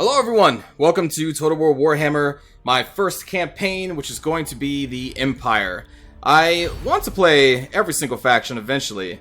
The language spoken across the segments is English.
Hello everyone, welcome to Total War Warhammer, my first campaign, which is going to be the Empire. I want to play every single faction eventually,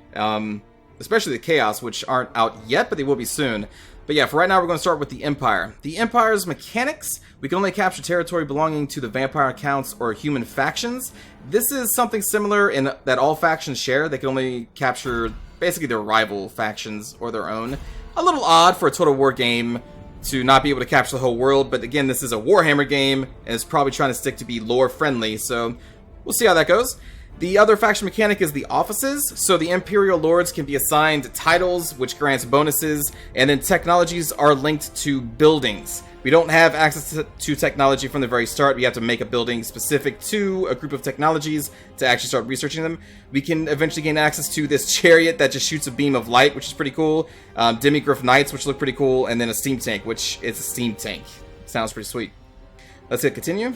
especially the Chaos, which aren't out yet, but they will be soon. But yeah, for right now we're going to start with the Empire. The Empire's mechanics: we can only capture territory belonging to the vampire accounts or human factions. This is something similar in that all factions share. They can only capture basically their rival factions or their own. A little odd for a Total War game to not be able to capture the whole world, but again, this is a Warhammer game, and it's probably trying to stick to be lore-friendly, so we'll see how that goes. The other faction mechanic is the offices, so the Imperial Lords can be assigned titles, which grants bonuses, and then technologies are linked to buildings. We don't have access to technology from the very start. We have to make a building specific to a group of technologies to actually start researching them. We can eventually gain access to this chariot that just shoots a beam of light, which is pretty cool. Demigryph Knights, which look pretty cool. And then a steam tank, which is a steam tank. Sounds pretty sweet. Let's hit continue.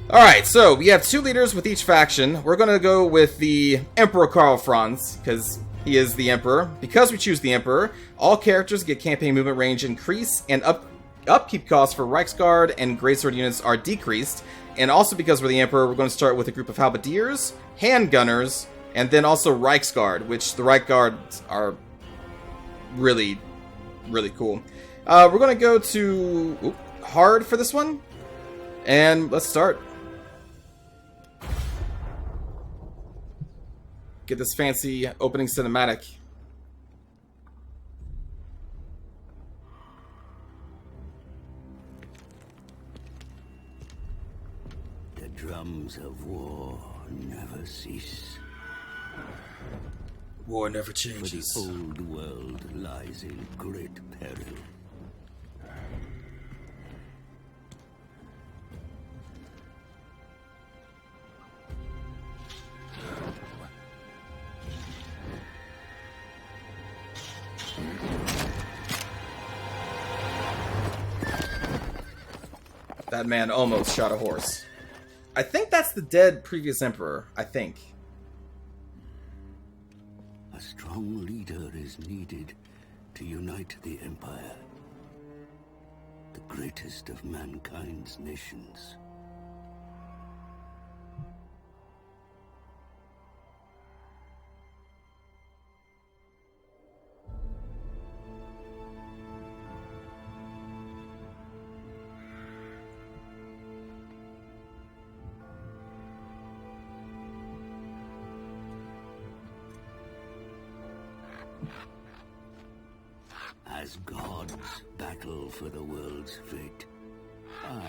Alright, so we have two leaders with each faction. We're going to go with the Emperor Karl Franz, because he is the Emperor. Because we choose the Emperor, all characters get campaign movement range increase, and upkeep costs for Reiksguard and Greatsword units are decreased. And also because we're the Emperor, we're going to start with a group of Halberdiers, Handgunners, and then also Reiksguard, which the Reiksguards are really, really cool. We're going to go to hard for this one, and let's start. Get this fancy opening cinematic. The drums of war never cease. War never changes. For the old world lies in great peril. That man almost shot a horse. I think that's the dead previous Emperor, I think. A strong leader is needed to unite the Empire, the greatest of mankind's nations. As gods battle for the world's fate, I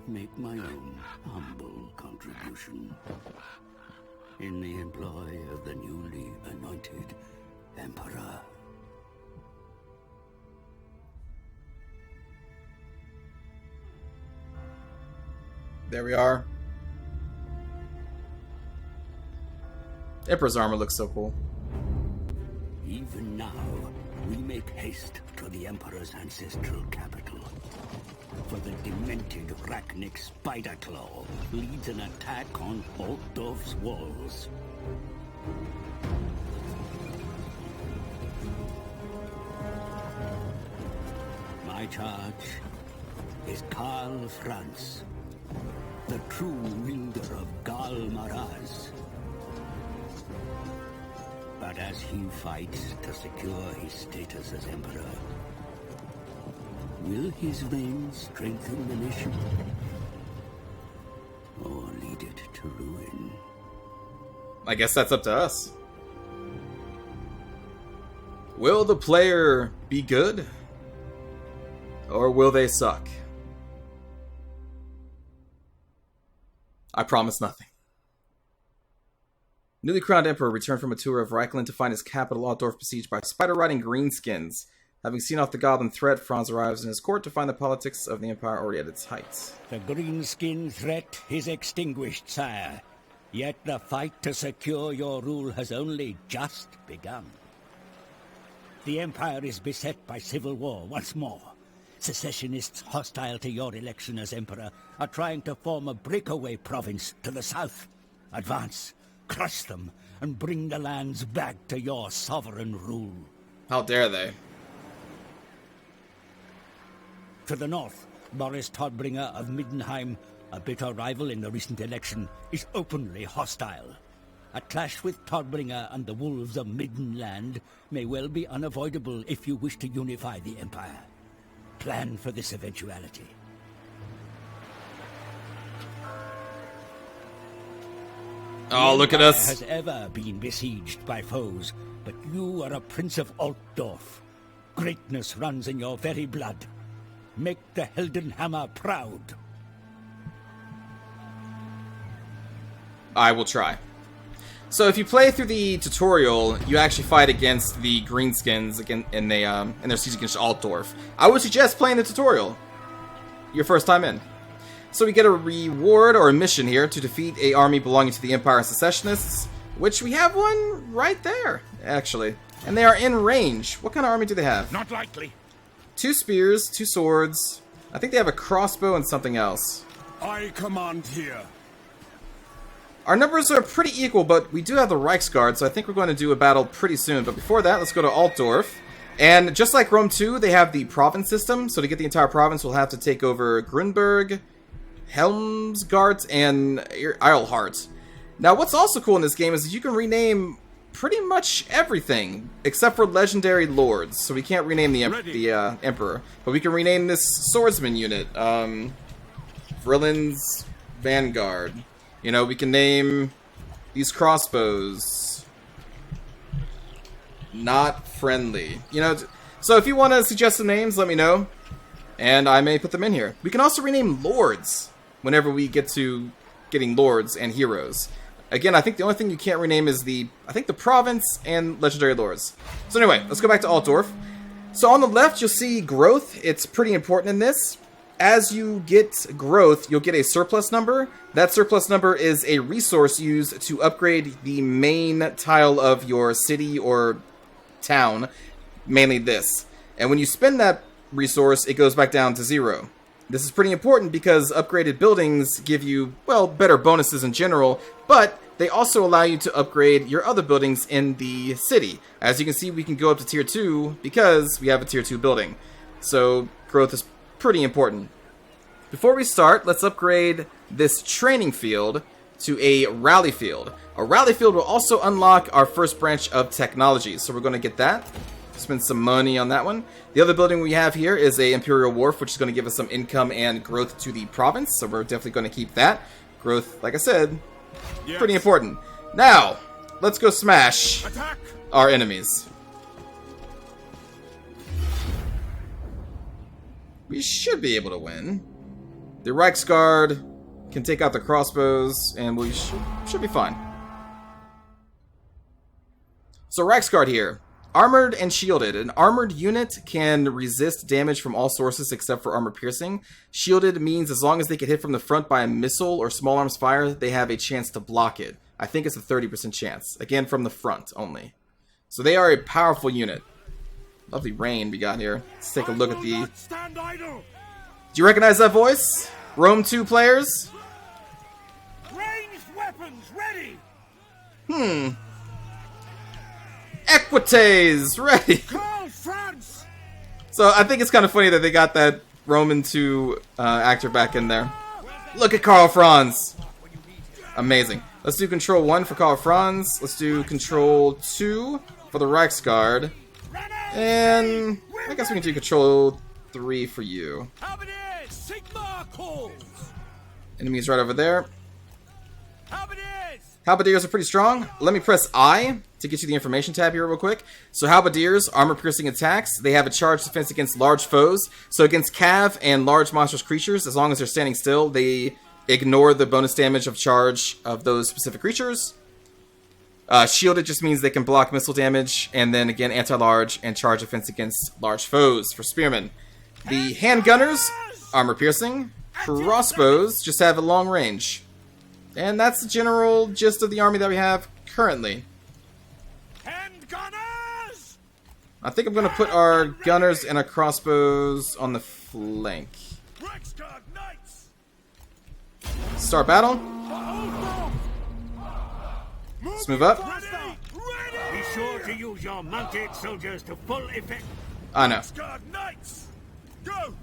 make my own humble contribution. In the employ of the newly anointed Emperor. There we are. Emperor's armor looks so cool. Even now, we make haste to the Emperor's ancestral capital. For the demented Rachnic Spiderclaw leads an attack on Altdorf's walls. My charge is Karl Franz, the true wielder of Gal Maraz. But as he fights to secure his status as Emperor, will his reign strengthen the nation? Or lead it to ruin? I guess that's up to us. Will the player be good? Or will they suck? I promise nothing. Newly crowned Emperor returned from a tour of Reichland to find his capital Altdorf besieged by spider-riding greenskins. Having seen off the goblin threat, Franz arrives in his court to find the politics of the Empire already at its height. The greenskin threat is extinguished, sire. Yet the fight to secure your rule has only just begun. The Empire is beset by civil war once more. Secessionists hostile to your election as Emperor are trying to form a breakaway province to the south. Advance, crush them, and bring the lands back to your sovereign rule. How dare they? to the north, Boris Todbringer of Middenheim, a bitter rival in the recent election, is openly hostile. A clash with Todbringer and the wolves of Middenland may well be unavoidable if you wish to unify the Empire. Plan for this eventuality. Oh, look at us. Has ever been besieged by foes, but you are a prince of Altdorf. Greatness runs in your very blood. Make the Heldenhammer proud. I will try. So if you play through the tutorial, you actually fight against the Greenskins again in their siege against Altdorf. I would suggest playing the tutorial your first time in. So we get a reward or a mission here to defeat an army belonging to the Empire and Secessionists, which we have one right there, actually. And they are in range. What kind of army do they have? Not likely. 2 spears, 2 swords. I think they have a crossbow and something else. I command here. Our numbers are pretty equal, but we do have the Reichsguard, so I think we're going to do a battle pretty soon. But before that, let's go to Altdorf. And just like Rome 2, they have the province system. So to get the entire province, we'll have to take over Grunberg, Helmsgart, and Eilhart. Now, what's also cool in this game is that you can rename pretty much everything, except for legendary lords. So we can't rename the Emperor. But we can rename this swordsman unit, Vrillin's Vanguard. You know, we can name these crossbows Not Friendly. You know, so if you want to suggest some names, let me know, and I may put them in here. We can also rename lords whenever we get to getting lords and heroes. Again, I think the only thing you can't rename is the province and legendary lords. So anyway, let's go back to Altdorf. So on the left, you'll see growth. It's pretty important in this. As you get growth, you'll get a surplus number. That surplus number is a resource used to upgrade the main tile of your city or town, mainly this. And when you spend that resource, it goes back down to 0. This is pretty important because upgraded buildings give you, well, better bonuses in general, but they also allow you to upgrade your other buildings in the city. As you can see, we can go up to tier 2 because we have a tier 2 building. So growth is pretty important. Before we start, let's upgrade this training field to a rally field. A rally field will also unlock our first branch of technology, so we're going to get that. Spend some money on that one. The other building we have here is a Imperial Wharf, which is going to give us some income and growth to the province, so we're definitely going to keep that. Growth, like I said, pretty important. Now, let's go smash our enemies. We should be able to win. The Reichsguard can take out the crossbows, and we should be fine. So Reichsguard here. Armored and shielded. An armored unit can resist damage from all sources except for armor piercing. Shielded means as long as they get hit from the front by a missile or small arms fire, they have a chance to block it. I think it's a 30% chance. Again, from the front only. So they are a powerful unit. Lovely rain we got here. Let's take a look at the... Do you recognize that voice? Rome 2 players? Ranged weapons ready. Equites ready. Karl Franz. So I think it's kind of funny that they got that Roman 2 actor back in there. Look at Karl Franz. Amazing. Let's do control 1 for Karl Franz. Let's do control 2 for the Reichsguard. And I guess we can do control 3 for you. Enemies right over there. Halberdiers are pretty strong. Let me press I to get you the information tab here real quick. So halberdiers, armor-piercing attacks. They have a charged defense against large foes. So against cav and large monstrous creatures, as long as they're standing still, they ignore the bonus damage of charge of those specific creatures. Shielded just means they can block missile damage. And then again, anti-large and charge defense against large foes for spearmen. The handgunners, armor-piercing. Crossbows just have a long range. And that's the general gist of the army that we have currently. Handgunners! I think I'm going to put our gunners and our crossbows on the flank. Reichsguard knights! Start battle. Let's move up. Be sure to use your mounted soldiers to full effect. I know. Reichsguard knights! Go!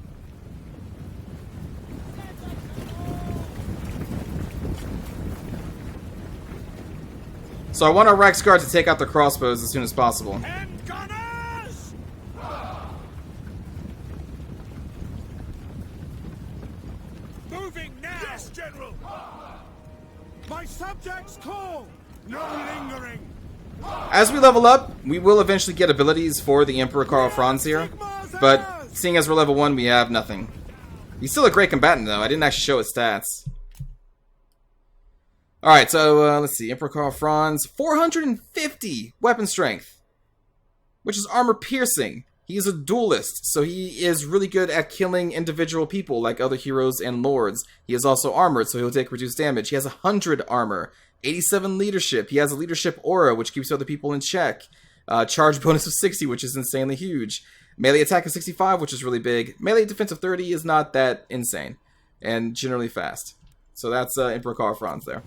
So I want our Reiksguard to take out the crossbows as soon as possible. And gunners! Moving now! Yes, General! My subjects call! No lingering! As we level up, we will eventually get abilities for the Emperor Karl Franz here, but seeing as we're level 1, we have nothing. He's still a great combatant, though. I didn't actually show his stats. Alright, so let's see. Emperor Karl Franz, 450 weapon strength, which is armor piercing. He is a duelist, so he is really good at killing individual people like other heroes and lords. He is also armored, so he'll take reduced damage. He has 100 armor, 87 leadership. He has a leadership aura, which keeps other people in check. Charge bonus of 60, which is insanely huge. Melee attack of 65, which is really big. Melee defense of 30 is not that insane, and generally fast. So that's Emperor Karl Franz there.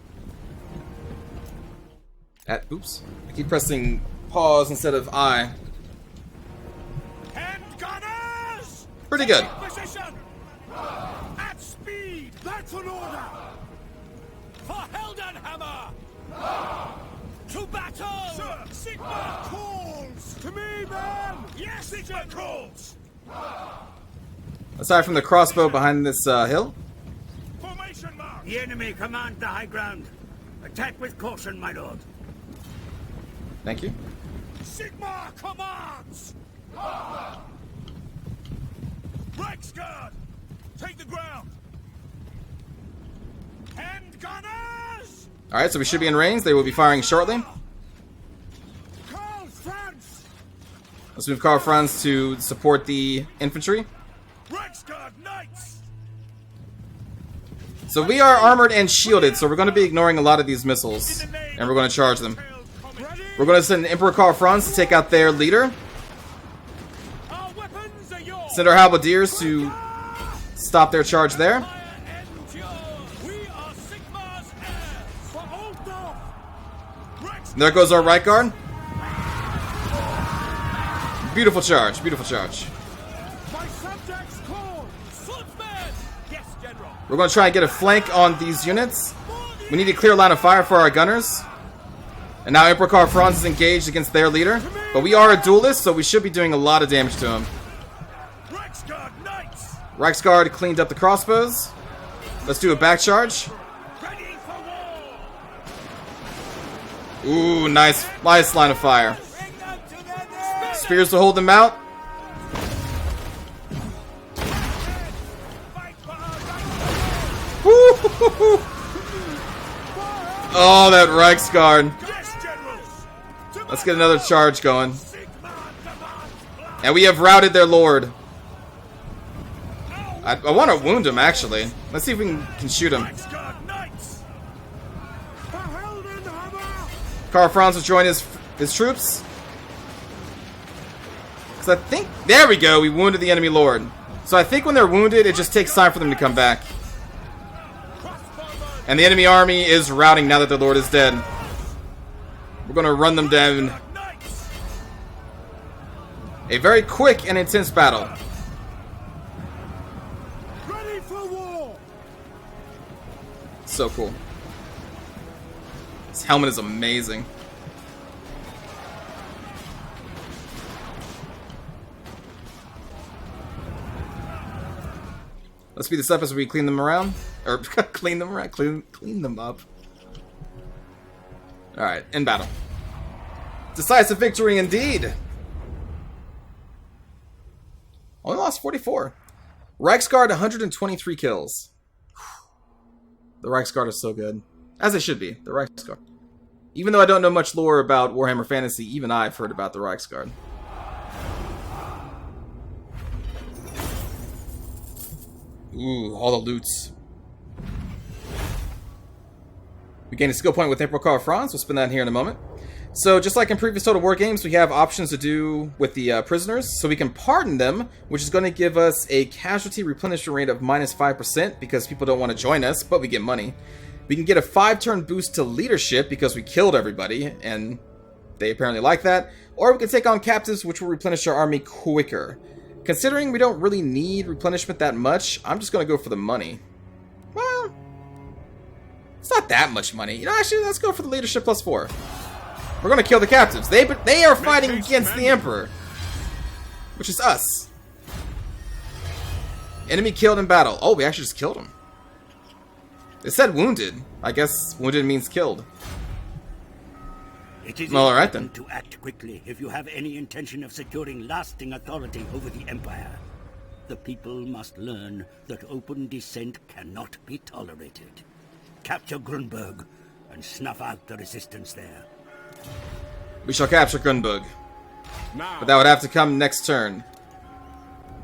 Oops. I keep pressing pause instead of I. Hand gunners! Pretty good. Position! At speed! That's an order! For Heldenhammer! To battle! Sir, Sigma calls! To me, man! Yes, Sigma calls! Aside from the crossbow behind this hill. Formation march! The enemy command the high ground. Attack with caution, my lord. Thank you. Sigma commands! Reiksguard! Take the ground! Hand gunners! Alright, so we should be in range. They will be firing shortly. Karl Franz! Let's move Karl Franz to support the infantry. Reiksguard Knights! So we are armored and shielded, so we're going to be ignoring a lot of these missiles. And we're going to charge them. We're going to send Emperor Karl Franz to take out their leader. Our weapons are yours! Send our halberdiers to stop their charge there. We are Sigma's heirs! For Ulfdorf! And there goes our right guard. Beautiful charge, beautiful charge. My subjects call! Swordsman! Yes, General! We're going to try and get a flank on these units. We need a clear line of fire for our gunners. And now Emperor Karl Franz is engaged against their leader. But we are a duelist, so we should be doing a lot of damage to him. Reiksguard Knights! Reiksguard cleaned up the crossbows. Let's do a back charge. Ready for war! Ooh, nice line of fire. Bring them to their knees! Spears to hold them out. Fight for our Woo-hoo-hoo-hoo. Oh, that Reiksguard. Yes, General! Let's get another charge going. Sigma demands blood! And we have routed their lord. I want to wound him, actually. Let's see if we can shoot him. Reiksguard Knights! For Heldenhammer! Karl Franz will join his troops. Because I think... There we go. We wounded the enemy lord. So I think when they're wounded, it just takes time for them to come back. And the enemy army is routing now that their lord is dead. We're going to run them down. Knights! A very quick and intense battle. Ready for war! So cool. This helmet is amazing. Let's speed this up as we clean them around. Or clean them around. Clean them up. Alright, in battle. Decisive victory indeed. Only lost 44. Reiksguard 123 kills. The Reiksguard is so good. As they should be, the Reiksguard. Even though I don't know much lore about Warhammer Fantasy, even I've heard about the Reiksguard. Ooh, all the loots. We gain a skill point with Emperor Karl Franz. We'll spin that here in a moment. So, just like in previous Total War games, we have options to do with the prisoners. So we can pardon them, which is going to give us a casualty replenishment rate of -5% because people don't want to join us, but we get money. We can get a 5-turn boost to leadership because we killed everybody, and they apparently like that. Or we can take on captives, which will replenish our army quicker. Considering we don't really need replenishment that much, I'm just going to go for the money. Well, it's not that much money. You know, actually, let's go for the leadership +4. We're gonna kill the captives. They are fighting against the Emperor, which is us. Enemy killed in battle. Oh, we actually just killed him. It said wounded. I guess wounded means killed. It is All right, then. important to act quickly if you have any intention of securing lasting authority over the Empire. The people must learn that open dissent cannot be tolerated. Capture Grunberg and snuff out the resistance there. We shall capture Grunberg. Now, But that would have to come next turn.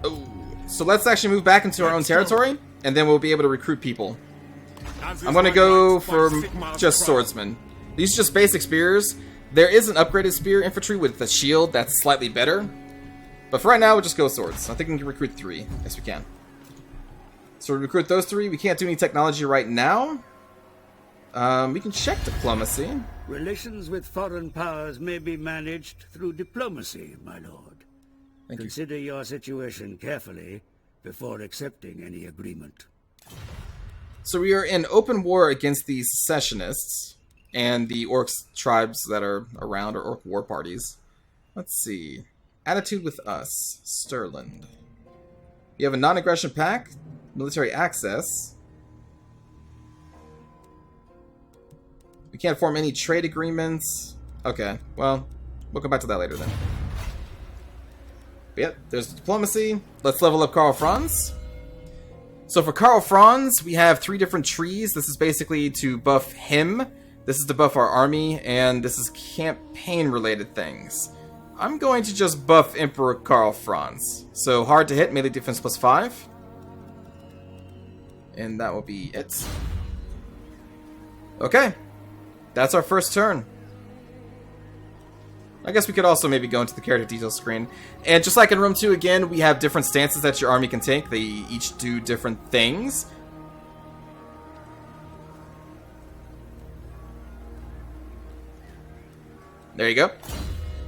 Oh. So let's actually move back into our own territory, and then we'll be able to recruit people. I'm gonna go for just swordsmen. These are just basic spears. There is an upgraded spear infantry with a shield that's slightly better. But for right now, we'll just go swords. I think we can recruit 3. Yes, we can. So we recruit those 3. We can't do any technology right now. We can check diplomacy. Relations with foreign powers may be managed through diplomacy, my lord. Thank you. Consider your situation carefully before accepting any agreement. So we are in open war against the secessionists and the orc tribes that are around, or orc war parties. Let's see. Attitude with us. Sterland. You have a non-aggression pact, military access. We can't form any trade agreements. Okay, well, we'll come back to that later then. But yep, there's diplomacy. Let's level up Karl Franz. So for Karl Franz, we have 3 different trees. This is basically to buff him. This is to buff our army, and this is campaign-related things. I'm going to just buff Emperor Karl Franz. So hard to hit, melee defense +5. And that will be it. Okay. That's our first turn. I guess we could also maybe go into the character details screen. And just like in Room 2, again, we have different stances that your army can take. They each do different things. There you go.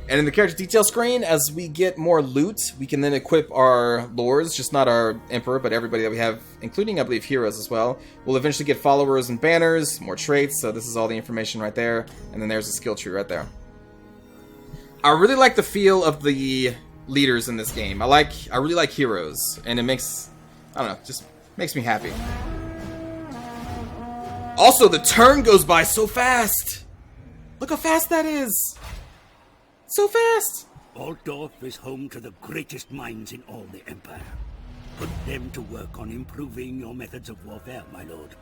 And in the character detail screen, as we get more loot, we can then equip our lords, just not our emperor, but everybody that we have, including, I believe, heroes as well. We'll eventually get followers and banners, more traits, so this is all the information right there. And then there's a skill tree right there. I really like the feel of the leaders in this game. I really like heroes, and it makes, I don't know, just makes me happy. Also, the turn goes by so fast! Look how fast that is! So fast! Altdorf is home to the greatest minds in all the Empire. Put them to work on improving your methods of warfare, my lord.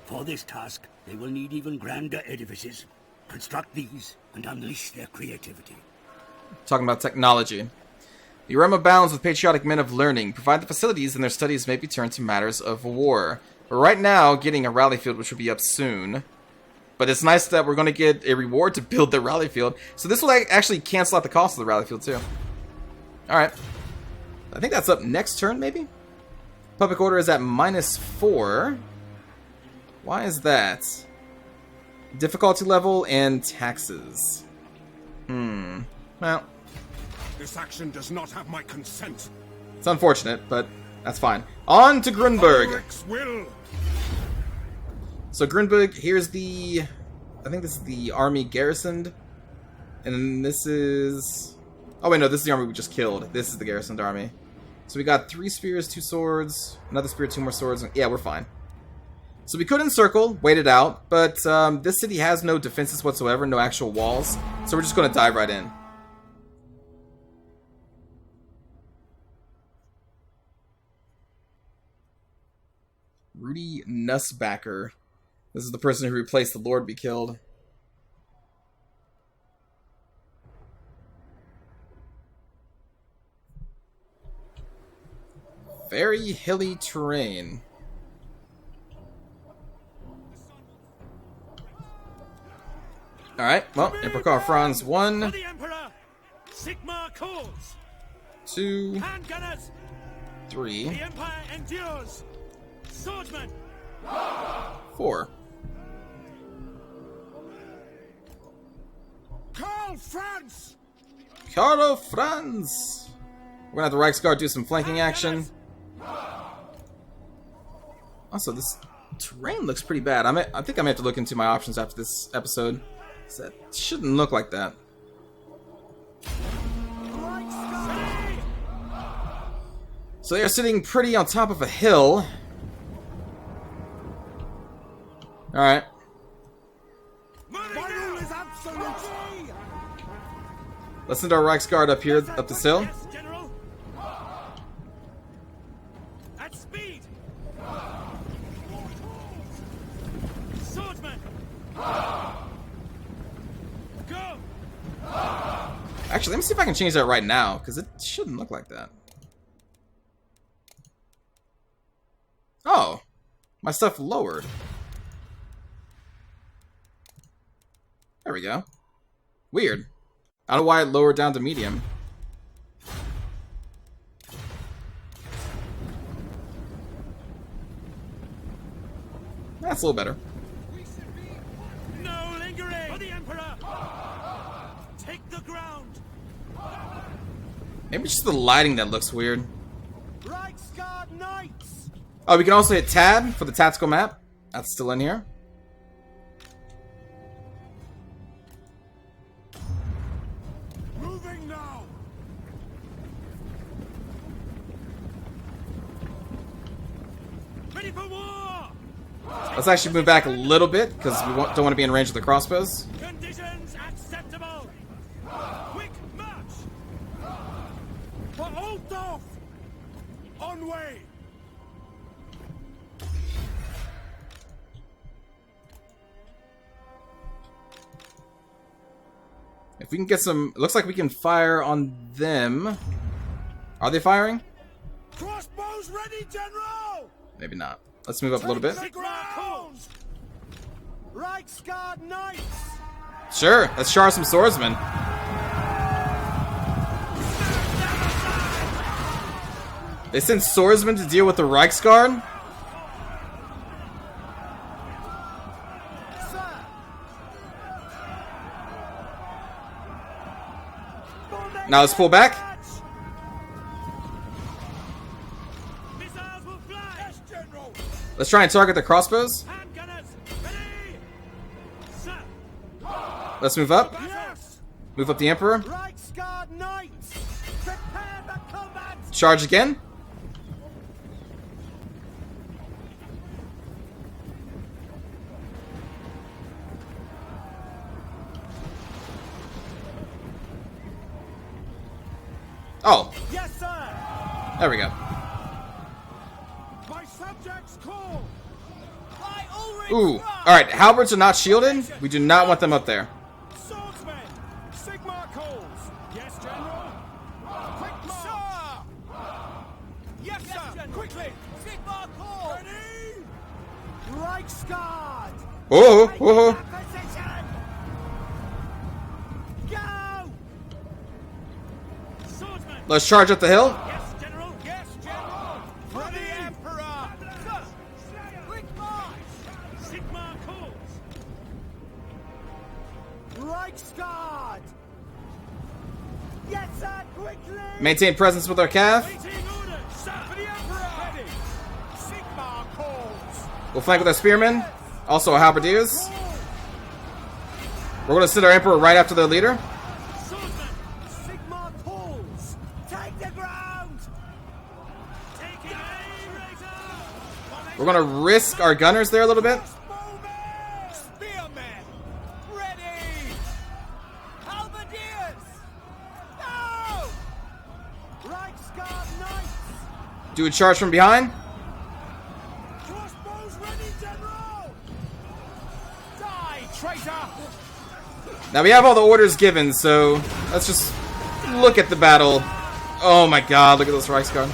For this task, they will need even grander edifices. Construct these and unleash their creativity. Talking about technology. The realm abounds with patriotic men of learning. Provide the facilities, and their studies may be turned to matters of war. We're right now getting a rally field, which will be up soon. But it's nice that we're going to get a reward to build the rally field. So this will actually cancel out the cost of the rally field, too. Alright. I think that's up next turn, maybe? Public order is at -4. Why is that? Difficulty level and taxes. Well, this action does not have my consent. it's unfortunate, but that's fine. On to Grunberg. Ulrich's will. So Grunberg, here's the, I think this is the army garrisoned, and then this is, oh wait, no, this is the army we just killed. This is the garrisoned army. So we got 3 spears, 2 swords, another spear, 2 more swords. Yeah, we're fine. So we could encircle, wait it out, but this city has no defenses whatsoever, no actual walls, so we're just going to dive right in. Rudy Nussbacker. This is the person who replaced the Lord we killed. Very hilly terrain. Alright, well, Emperor Karl Franz For 1, the Emperor, Sigmar calls. 2, Handgunners, 3, the Empire endures. Swordsmen, 4. Karl Franz. Karl Franz! We're gonna have the Reichsguard do some flanking action. Also, this terrain looks pretty bad. I think I may have to look into my options after this episode. So that shouldn't look like that. So they're sitting pretty on top of a hill. Alright. Let's send our Reichsguard up here, up this hill. Yes, General. At speed. Swordsman. Go. Actually, let me see if I can change that right now, because it shouldn't look like that. Oh, my stuff lowered. There we go. Weird. I don't know why it lowered down to medium. That's a little better. No lingering. For the Emperor. Take the ground. Maybe it's just the lighting that looks weird. Reichsguard Knights. Oh, we can also hit tab for the tactical map. That's still in here. Moving now. Ready for war. Let's actually move back a little bit, because we don't want to be in range of the crossbows. Conditions acceptable. Quick march. For Altdorf. On way. If we can get some... It looks like we can fire on them. Are they firing? Crossbows ready, General. Maybe not. Let's move up a little bit. Ground. Reichsguard Knights. Sure, let's char some swordsmen. They sent swordsmen to deal with the Reichsguard? Now let's pull back. Missiles will fly. Yes, General. Let's try and target the crossbows. Handgunners ready. Sir. Let's move up. Yes. Move up the Emperor. Reichsguard Knights. Prepare the combat. Charge again. Oh, Yes, sir. there we go. My subjects call. By Ulrich's Ooh. word. Alright, halberds are not shielded. We do not want them up there. Swordsmen. Sigmar calls. Yes, General. Quick march. Sir. Yes, sir. Quickly. Sigmar calls. Ready. Reichsguard. Oh, oh, oh. Position. Go. Swordsman. Let's charge up the hill. Yes, General. Yes, General. For the Emperor. Quick march. Sigmar calls. Reichsguard. Yes, sir. Quickly. Maintain presence with our cav. Waiting orders. Sir. For the Emperor. Ready. Sigmar calls. We'll flank with our spearmen. Also our halberdiers. We're going to send our Emperor right after their leader. Swordsman. Sigmar calls. Take the ground. Take it aim, Razor. We're going to risk our gunners there a little bit. Crossbowmen. Spearmen. Ready. Halberdiers. Go. Reichsguard Knights. Do a charge from behind. Crossbows ready, General. Die, traitor. Now we have all the orders given, so let's just look at the battle. Oh my god, look at this Reichsguard.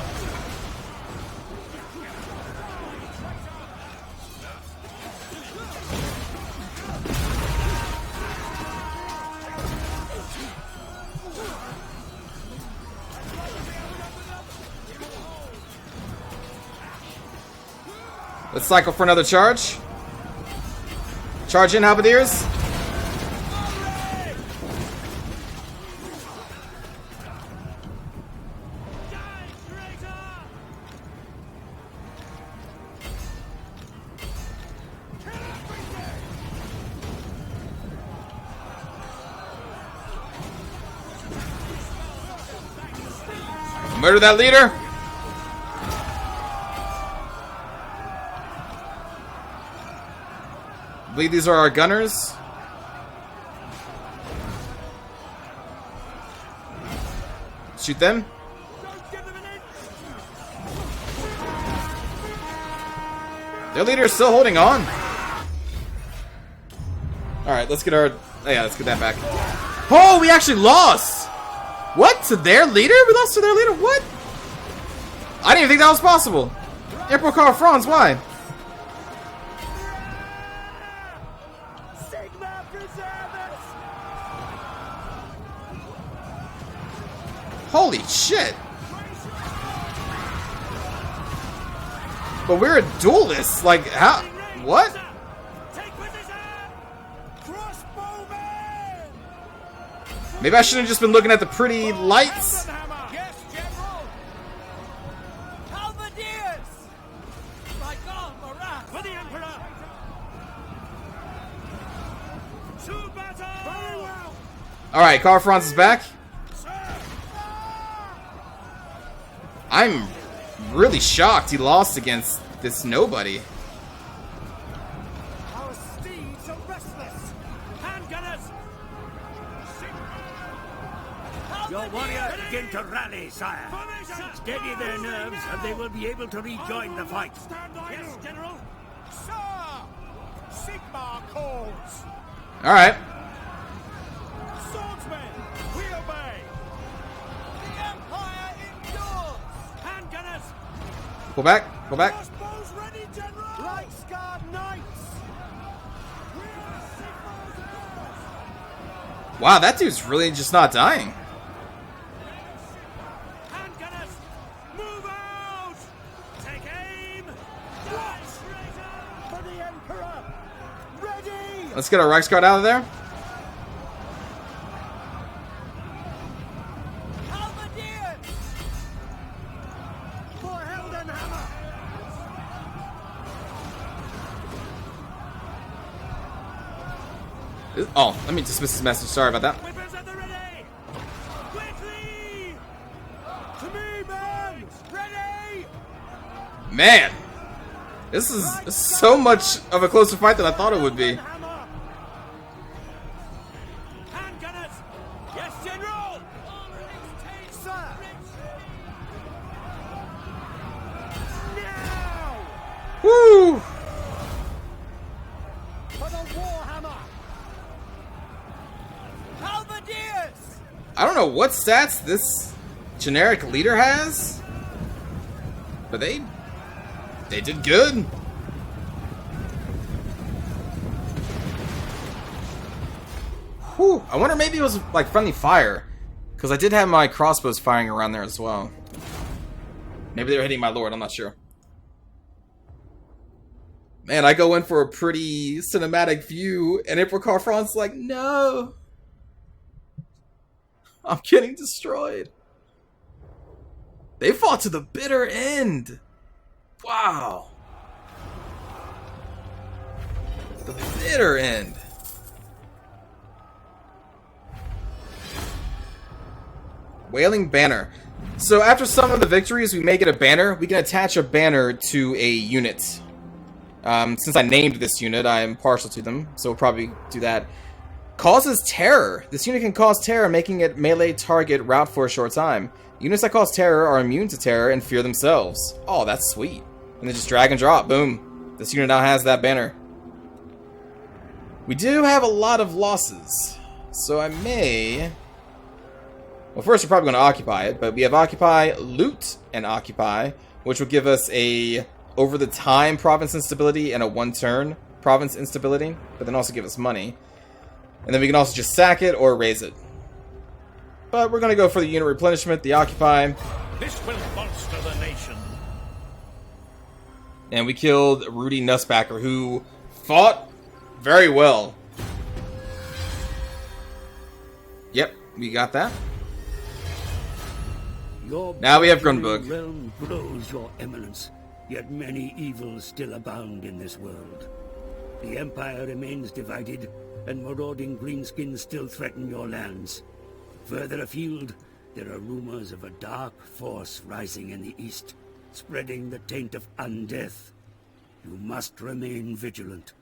Let's cycle for another charge. Charge in, halberdiers. Die, traitor. Kill everything. Murder that leader! I believe these are our gunners. Shoot them. Their leader is still holding on. Alright, let's get our... Oh yeah, let's get that back. Oh, we actually lost! What? To their leader? We lost to their leader? What? I didn't even think that was possible. Emperor Karl Franz, why? Holy shit! But we're a duelist. Like, how? What? Maybe I shouldn't have just been looking at the pretty lights. Yes, General. Halberdiers. My God, Marat. For the Emperor. To battle. Very well. All right, Karl Franz is back. I'm really shocked he lost against this nobody. Our steeds are restless. Handgunners. Your warriors begin to rally, sire. Steady their nerves, and they will be able to rejoin the fight. Yes, General. Sir. Sigmar calls. All right. Swordsmen, we obey. The Empire endures. Handgunners. Pull back. Pull back. Crossbows ready, General. Reichsguard knights. Wow, that dude's really just not dying. Handgunners, move out. Take aim. What? For the Emperor. Ready. Let's get our Reichsguard out of there. Halberdiers. For Heldenhammer. Oh, let me dismiss this message. Sorry about that. Weapons at the ready. Quickly. To me, men. Ready. Man, this is so much of a closer fight than I thought it would be. Hammer. Handgunners. Yes, General. Sir. Now. Woo! For the Warhammer. Halberdiers. I don't know what stats this generic leader has, but they did good. Whew. I wonder, maybe it was like friendly fire, because I did have my crossbows firing around there as well. Maybe they were hitting my lord, I'm not sure. Man, I go in for a pretty cinematic view, and Emperor Karl Franz is like, no! I'm getting destroyed. They fought to the bitter end. Wow. The bitter end. Wailing Banner. So after some of the victories, we may get a banner. We can attach a banner to a unit. Since I named this unit, I am partial to them, so we'll probably do that. Causes terror. This unit can cause terror, making it melee target rout for a short time. Units that cause terror are immune to terror and fear themselves. Oh, that's sweet. And then just drag and drop. Boom. This unit now has that banner. We do have a lot of losses, so I may... Well, first we're probably going to occupy it, but we have Occupy, Loot, and Occupy, which will give us a over-the-time province instability and a one-turn province instability, but then also give us money. And then we can also just sack it or raise it. But we're going to go for the unit replenishment, the Occupy. This will bolster the nation. And we killed Rudy Nussbacker, who fought very well. Yep, we got that. Now we have Grunberg. Realm grows, your eminence, yet many evils still abound in this world. The Empire remains divided, and marauding greenskins still threaten your lands. Further afield, There are rumors of a dark force rising in the east, spreading the taint of undeath. You must remain vigilant.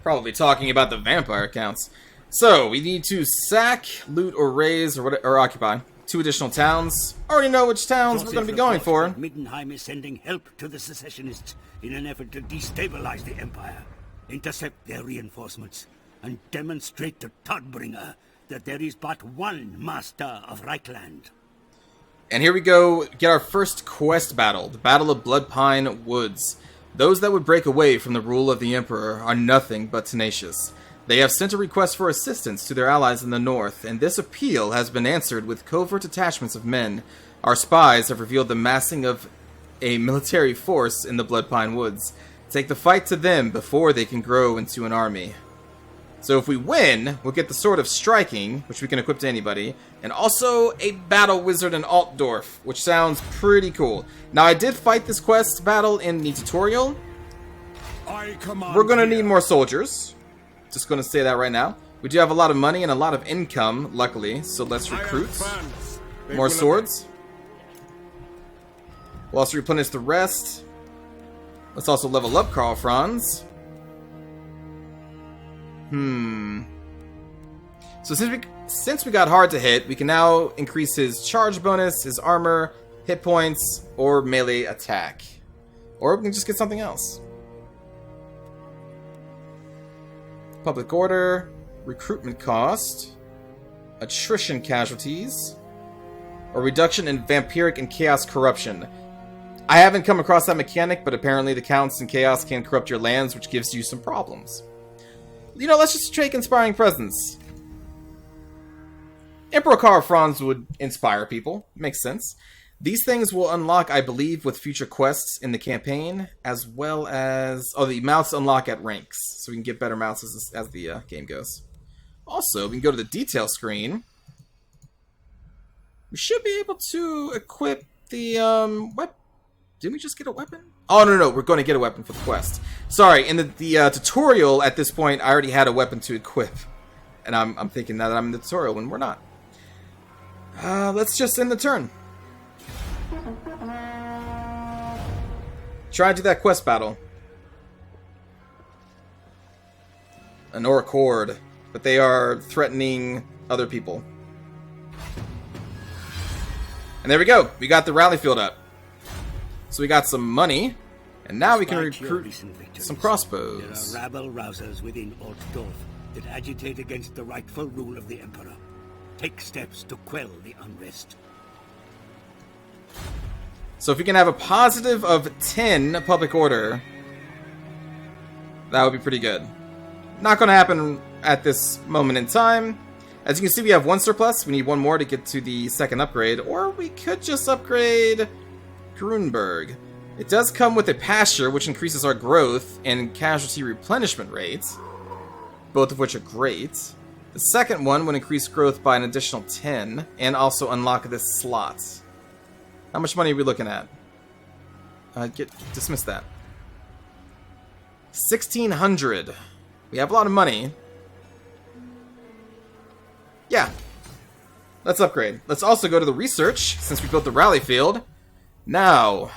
Probably talking about the vampire counts. So, we need to sack, loot, or raise, or occupy 2 additional towns. Already know which towns we're going to be going for. Middenheim is sending help to the secessionists in an effort to destabilize the Empire, intercept their reinforcements, and demonstrate to Todbringer that there is but one master of Reichland. And here we go, get our first quest battle, the Battle of Bloodpine Woods. Those that would break away from the rule of the Emperor are nothing but tenacious. They have sent a request for assistance to their allies in the north, and this appeal has been answered with covert detachments of men. Our spies have revealed the massing of a military force in the Bloodpine Woods. Take the fight to them before they can grow into an army. So if we win, we'll get the Sword of Striking, which we can equip to anybody, and also a Battle Wizard in Altdorf, which sounds pretty cool. Now, I did fight this quest battle in the tutorial. We're going to need more soldiers. Just going to say that right now. We do have a lot of money and a lot of income, luckily, so let's recruit more swords. We'll also replenish the rest. Let's also level up Karl Franz. So since we got hard to hit, we can now increase his charge bonus, his armor, hit points, or melee attack. Or we can just get something else. Public order, recruitment cost, attrition casualties, or reduction in vampiric and chaos corruption. I haven't come across that mechanic, but apparently the counts and chaos can corrupt your lands, which gives you some problems. You know, let's just take inspiring presence. Emperor Karl Franz would inspire people. Makes sense. These things will unlock, I believe, with future quests in the campaign, as well as... Oh, the mounts unlock at ranks, so we can get better mounts as the game goes. Also, we can go to the detail screen. We should be able to equip the weapon. Didn't we just get a weapon? Oh, no, we're going to get a weapon for the quest. Sorry, in the tutorial at this point, I already had a weapon to equip. And I'm thinking now that I'm in the tutorial when we're not. Let's just end the turn. Try and do that quest battle. An Orcord, but they are threatening other people. And there we go. We got the rally field up. So we got some money, and now we can recruit some crossbows. There are rabble rousers within Altdorf that agitate against the rightful rule of the Emperor. Take steps to quell the unrest. So if we can have a positive of 10 public order, that would be pretty good. Not going to happen at this moment in time. As you can see, we have 1 surplus. We need 1 more to get to the 2nd upgrade, or we could just upgrade Grunberg. It does come with a pasture, which increases our growth and casualty replenishment rates, both of which are great. The second one would increase growth by an additional 10, and also unlock this slot. How much money are we looking at? Dismiss that. 1,600. We have a lot of money. Yeah. Let's upgrade. Let's also go to the research, since we built the rally field. Now,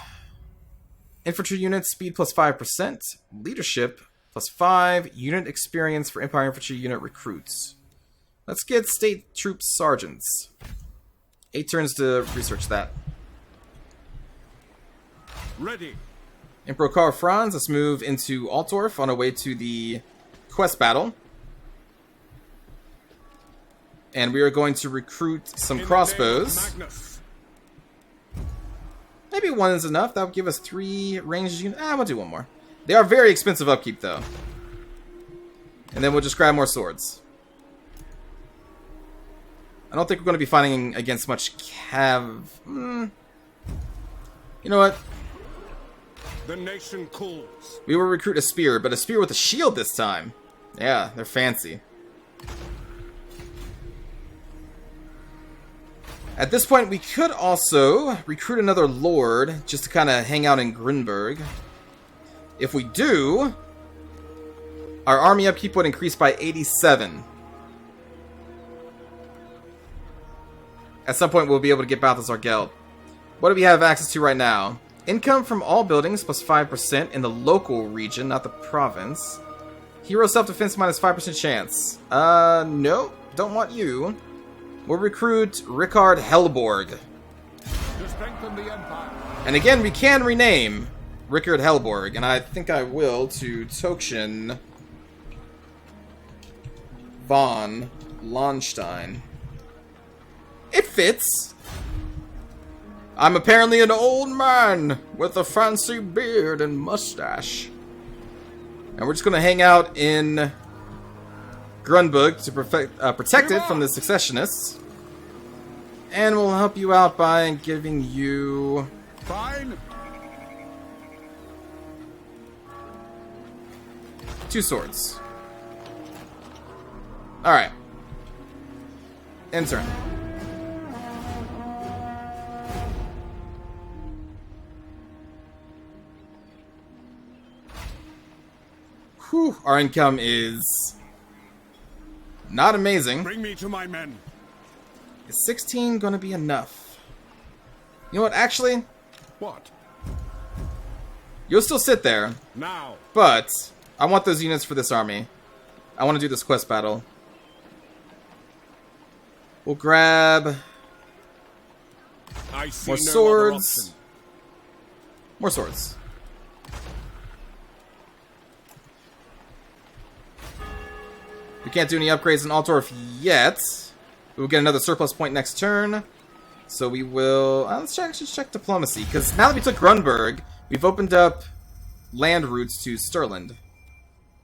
infantry unit speed plus 5%, leadership plus 5, unit experience for Empire infantry unit recruits. Let's get state troop sergeants. 8 turns to research that. Ready. Emperor Karl Franz, let's move into Altdorf on our way to the quest battle. And we are going to recruit some crossbows. Maybe 1 is enough. That would give us 3 ranged units. We'll do 1 more. They are very expensive upkeep, though. And then we'll just grab more swords. I don't think we're going to be fighting against much cav... You know what? The nation calls. We will recruit a spear, but a spear with a shield this time. Yeah, they're fancy. At this point, we could also recruit another lord, just to kind of hang out in Grunberg. If we do, our army upkeep would increase by 87. At some point, we'll be able to get Balthazar Gelt. What do we have access to right now? Income from all buildings plus 5% in the local region, not the province. Hero self-defense minus 5% chance. No, don't want you. We'll recruit Rickard Hellborg. To strengthen the Empire. And again, we can rename Rickard Hellborg, and I think I will to Tokshen von Lonstein. It fits. I'm apparently an old man with a fancy beard and mustache. And we're just going to hang out in Grunberg to protect it from the secessionists. And we'll help you out by giving you... Fine. 2 swords. Alright. End turn. Whew, our income is not amazing. Bring me to my men. Is 16 gonna be enough? You know what, actually, What? you'll still sit there, Now. but I want those units for this army. I want to do this quest battle. We'll grab I see more no swords. other option. More swords. We can't do any upgrades in Altdorf yet. We'll get another surplus point next turn. So we will... let's check diplomacy. Because now that we took Grunberg, we've opened up land routes to Stirland.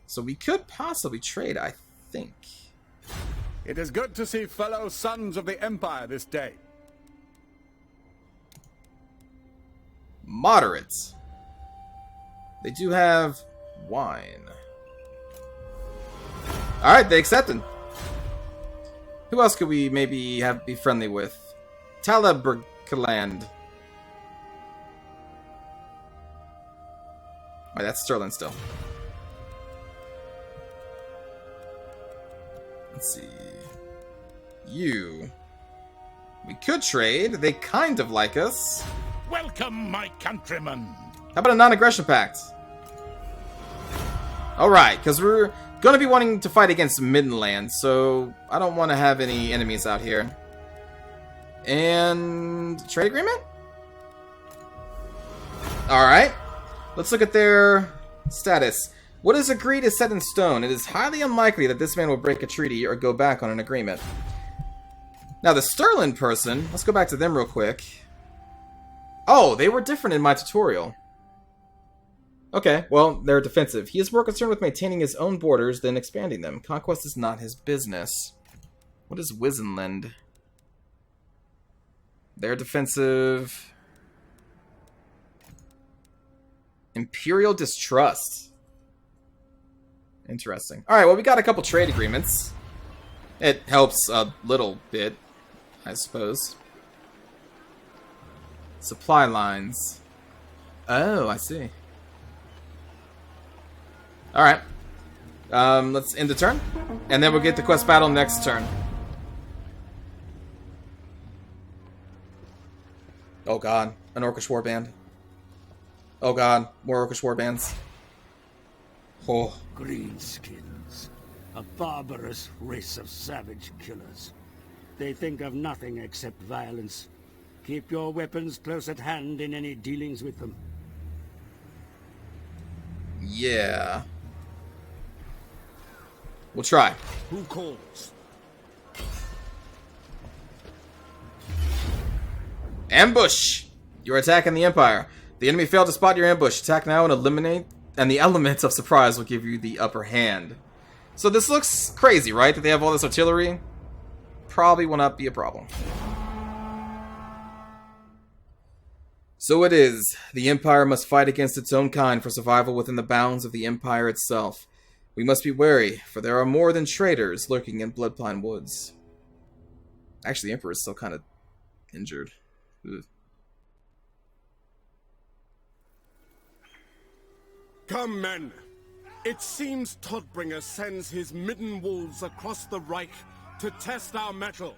So we could possibly trade, I think. It is good to see fellow sons of the Empire this day. Moderate. They do have wine. Alright, they accepted. Who else could we maybe be friendly with? Talabergland. Alright, that's Stirland still. Let's see. You. We could trade. They kind of like us. Welcome, my countrymen. How about a non-aggression pact? Alright, because we're going to be wanting to fight against Middenland, so I don't want to have any enemies out here. And... trade agreement? Alright. Let's look at their status. What is agreed is set in stone. It is highly unlikely that this man will break a treaty or go back on an agreement. Now, the Stirland person, let's go back to them real quick. Oh, they were different in my tutorial. Okay, well, they're defensive. He is more concerned with maintaining his own borders than expanding them. Conquest is not his business. What is Wisenland? They're defensive. Imperial distrust. Interesting. Alright, well, we got a couple trade agreements. It helps a little bit, I suppose. Supply lines. Oh, I see. Alright. Let's end the turn. And then we'll get the quest battle next turn. Oh god. An Orcish warband. Oh god. More Orcish warbands. Oh. Greenskins. A barbarous race of savage killers. They think of nothing except violence. Keep your weapons close at hand in any dealings with them. Yeah. We'll try. Who calls? Ambush! You're attacking the Empire. The enemy failed to spot your ambush. Attack now and eliminate, and the elements of surprise will give you the upper hand. So this looks crazy, right? That they have all this artillery? Probably will not be a problem. So it is. The Empire must fight against its own kind for survival within the bounds of the Empire itself. We must be wary, for there are more than traitors lurking in Bloodpine Woods. Actually, the Emperor is still kind of injured. Ugh. Come, men. It seems Todbringer sends his midden wolves across the Reich to test our mettle.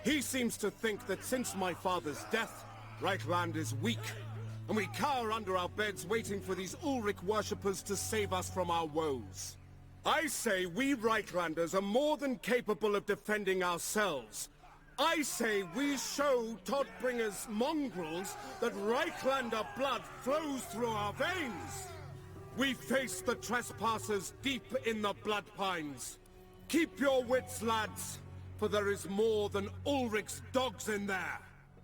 He seems to think that since my father's death, Reichland is weak, and we cower under our beds waiting for these Ulrich worshippers to save us from our woes. I say we Reichlanders are more than capable of defending ourselves. I say we show Todbringer's mongrels that Reichlander blood flows through our veins. We face the trespassers deep in the Bloodpines. Keep your wits, lads, for there is more than Ulrich's dogs in there.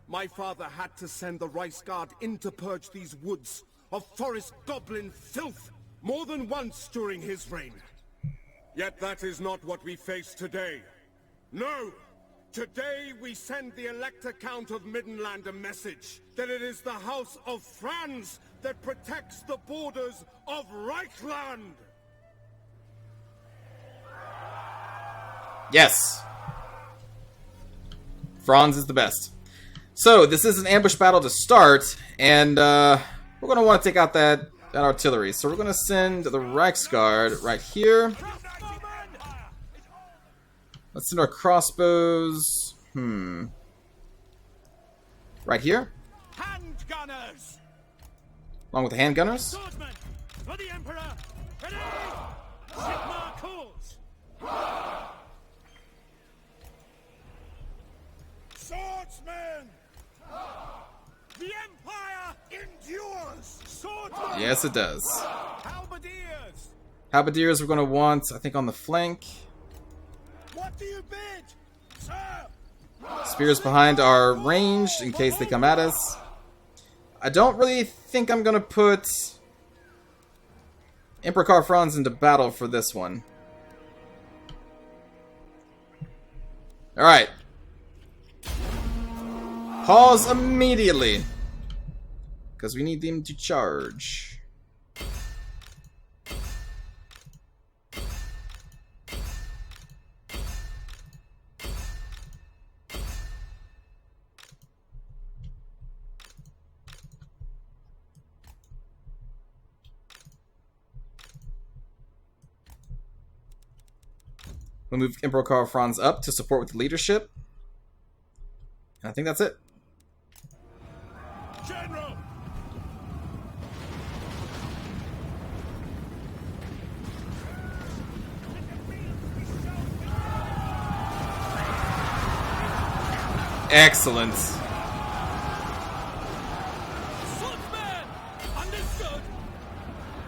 My father had to send the Reichsguard in to purge these woods of forest goblin filth more than once during his reign. Yet that is not what we face today. No! Today we send the Elector Count of Middenland a message that it is the House of Franz that protects the borders of Reichland! Yes! Franz is the best. So, this is an ambush battle to start, and we're going to want to take out that artillery. So we're going to send the Reichsguard right here. Let's send our crossbows. Right here? Handgunners! Along with the handgunners? Swordsmen! For the Emperor! Ready! Sigmar calls! Swordsmen! The Empire endures! Swordsmen! Yes, it does. Halberdiers! Halberdiers we're going to want, I think, on the flank. What do you bid? Sir! Spears behind are ranged in case they come at us. I don't really think I'm going to put Emperor Karl Franz into battle for this one. Alright. Pause immediately. Because we need them to charge. We'll move Emperor Karl Franz up to support with leadership. And I think that's it. General! Excellent. Swordsmen! Understood!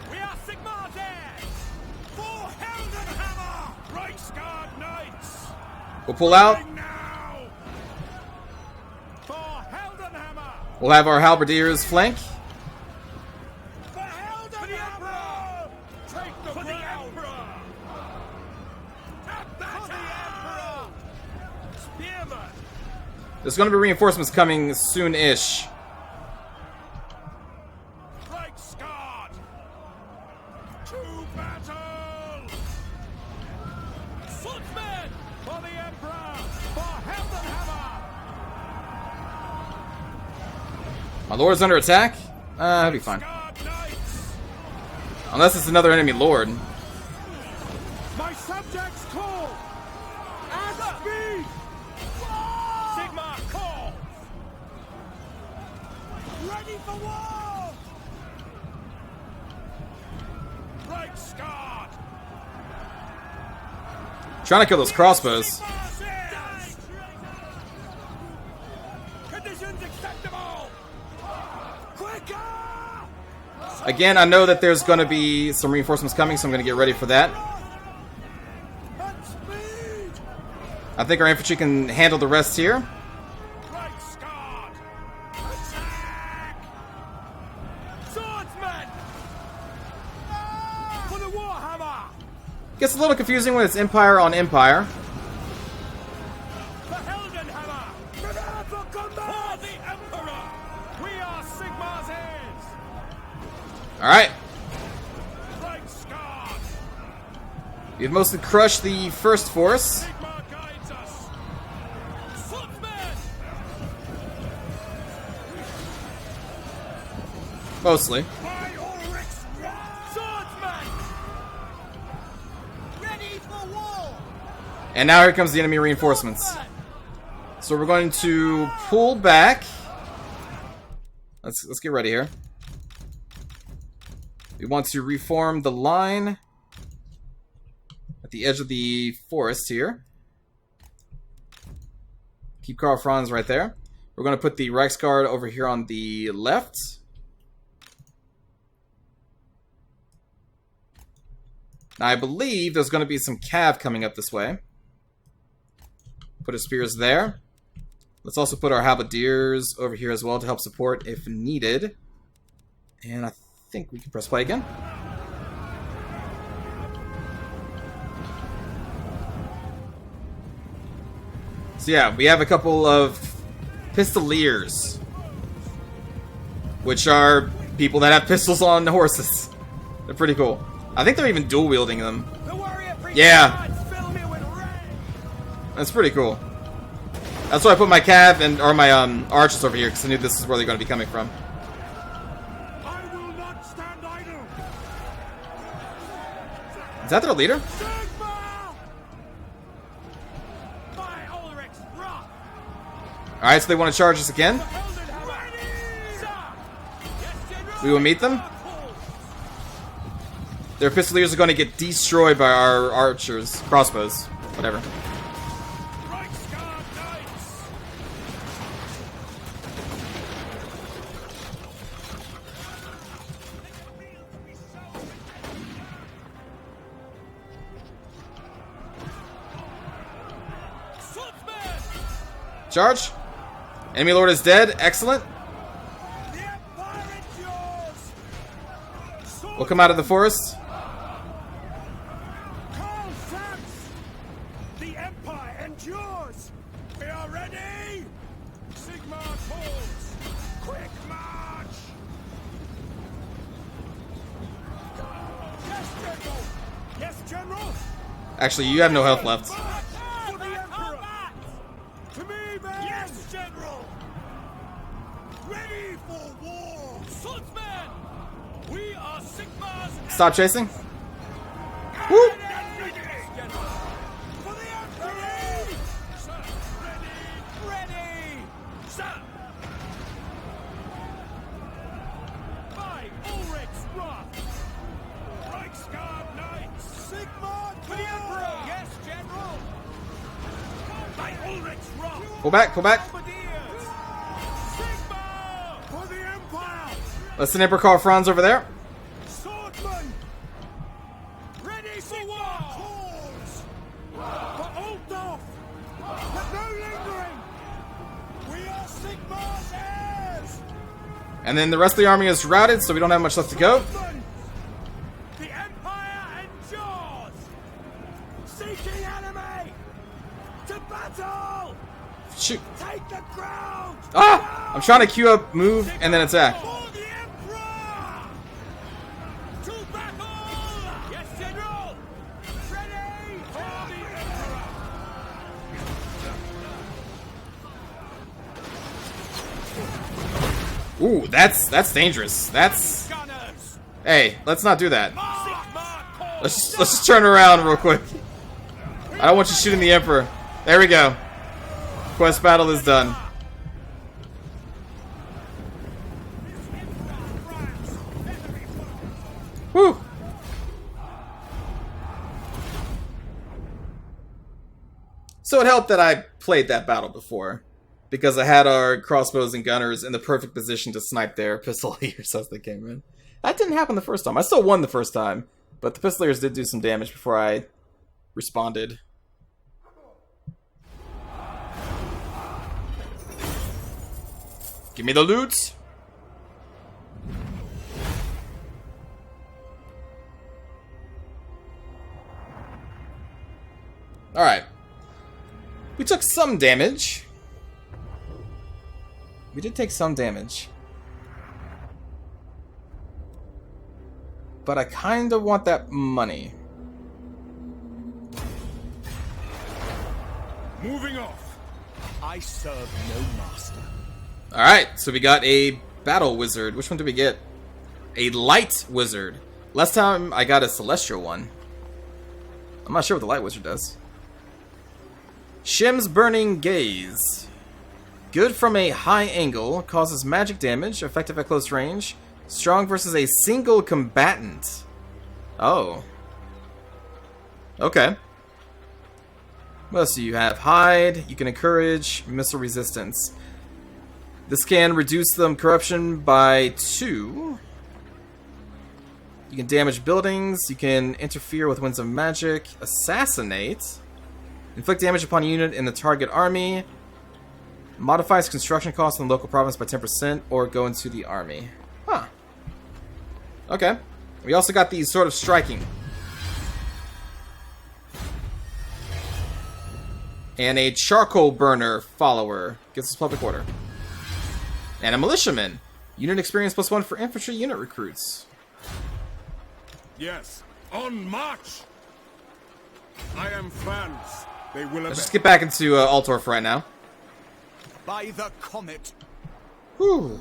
We are Sigmar's heirs! For Heldenhammer! Reichsguard Knights! We'll pull out. Now! For Heldenhammer! We'll have our halberdiers flank. For Heldenhammer! Take the ground! For the Emperor! Spearman! There's going to be reinforcements coming soon-ish. Reichsguard! To battle! Swordsmen! For the Emperor! For Heldenhammer! My lord's under attack? That'll be fine. Guard Knights! Unless it's another enemy lord. My subjects call! At speed! Sigmar calls! Ready for war! Reichsguard! Trying to kill those crossbows. Conditions acceptable! Quicker! Again, I know that there's going to be some reinforcements coming, so I'm going to get ready for that. At speed! I think our infantry can handle the rest here. Reichsguard! Attack! Swordsmen! For the Warhammer! Gets a little confusing when it's Empire on Empire. For Heldenhammer! Prepare for combat! For the Emperor! We are Sigmar's heirs! Alright. Reichsguard! We've mostly crushed the first force. Sigmar guides us! Swordsmen! Mostly. By Ulrich's wrath! Swordsmen! Ready for war! And now here comes the enemy reinforcements. So we're going to pull back. Let's get ready here. We want to reform the line at the edge of the forest here. Keep Karl Franz right there. We're going to put the Reichsguard over here on the left. Now, I believe there's going to be some cav coming up this way. Put our spears there. Let's also put our halberdiers over here as well to help support if needed. And I think we can press play again. So yeah, we have a couple of pistoliers, which are people that have pistols on horses. They're pretty cool. I think they're even dual wielding them. Yeah, that's pretty cool. That's why I put my cav and or my archers over here, because I knew this is where they're going to be coming from. I will not stand idle. Is that their leader? Alright, so they want to charge us again. We will meet them. Their pistoliers are going to get destroyed by our archers, crossbows, whatever. Charge. Enemy lord is dead. Excellent. We'll come out of the forest. Karl Franz! The Empire endures! We are ready! Sigmar calls! Quick march! Yes, General! Yes, General! Actually, you have no health left. For the Emperor! To me, men! Yes, General! Ready for war! Swordsmen! We are Sigmar's... Stop chasing. Woo! Pull back, pull back. Let's send Emperor Karl Franz over there. Swordsman! Ready for war! Calls! For Altdorf! But no lingering! We are Sigmar's heirs! And then the rest of the army is routed, so we don't have much left to go. Swordsman! The Empire endures! Seeking enemy! To battle! Shoot. Take the ground! Ah! I'm trying to queue up, move, and then attack. For the Emperor! To battle! Yes, General! Ready for the Emperor! Ooh, that's dangerous. That's... Gunners! Hey, let's not do that. Sigmar calls! Let's just turn around real quick. I don't want you shooting the Emperor. There we go. Quest battle is done. Woo! So it helped that I played that battle before, because I had our crossbows and gunners in the perfect position to snipe their pistoliers as they came in. That didn't happen the first time. I still won the first time, but the pistoliers did do some damage before I responded. Give me the loot! Alright. We took some damage. We did take some damage. But I kinda want that money. Moving off. I serve no master. Alright, so we got a battle wizard. Which one did we get? A light wizard. Last time I got a celestial one. I'm not sure what the light wizard does. Shim's Burning Gaze. Good from a high angle, causes magic damage, effective at close range, strong versus a single combatant. Oh. Okay. What else do you have? Hide, you can encourage missile resistance. This can reduce them corruption by 2. You can damage buildings, you can interfere with winds of magic, assassinate, inflict damage upon a unit in the target army, modifies construction costs in the local province by 10%, or go into the army. Huh. Okay. We also got the Sword of Striking. And a Charcoal Burner follower. Gives us public order. And a Militiaman. Unit experience +1 for infantry unit recruits. Yes, on march! I am Franz. They will Let's just obey. get back into Altorf right now. By the comet. Whew.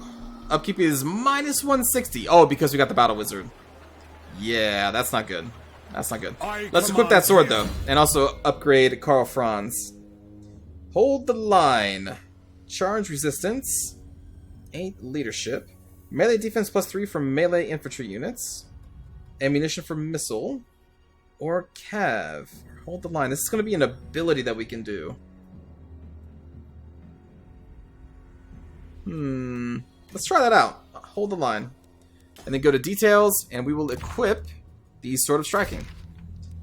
Upkeep is -160. Oh, because we got the Battle Wizard. Yeah, that's not good. That's not good. Let's equip that sword, though. And also upgrade Karl Franz. Hold the line. Charge resistance. 8 leadership. Melee defense +3 from melee infantry units. Ammunition for missile. Or cav. Hold the line. This is going to be an ability that we can do. Let's try that out. Hold the line. And then go to details, and we will equip the Sword of Striking.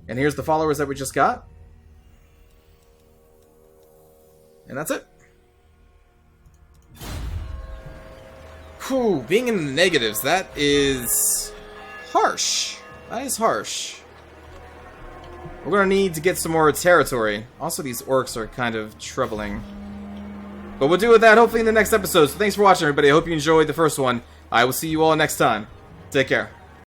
And here's the followers that we just got. And that's it. Whew, being in the negatives, that is harsh. That is harsh. We're gonna need to get some more territory. Also, these orcs are kind of troubling. But we'll deal with that hopefully in the next episode. So thanks for watching, everybody. I hope you enjoyed the first one. I will see you all next time. Take care.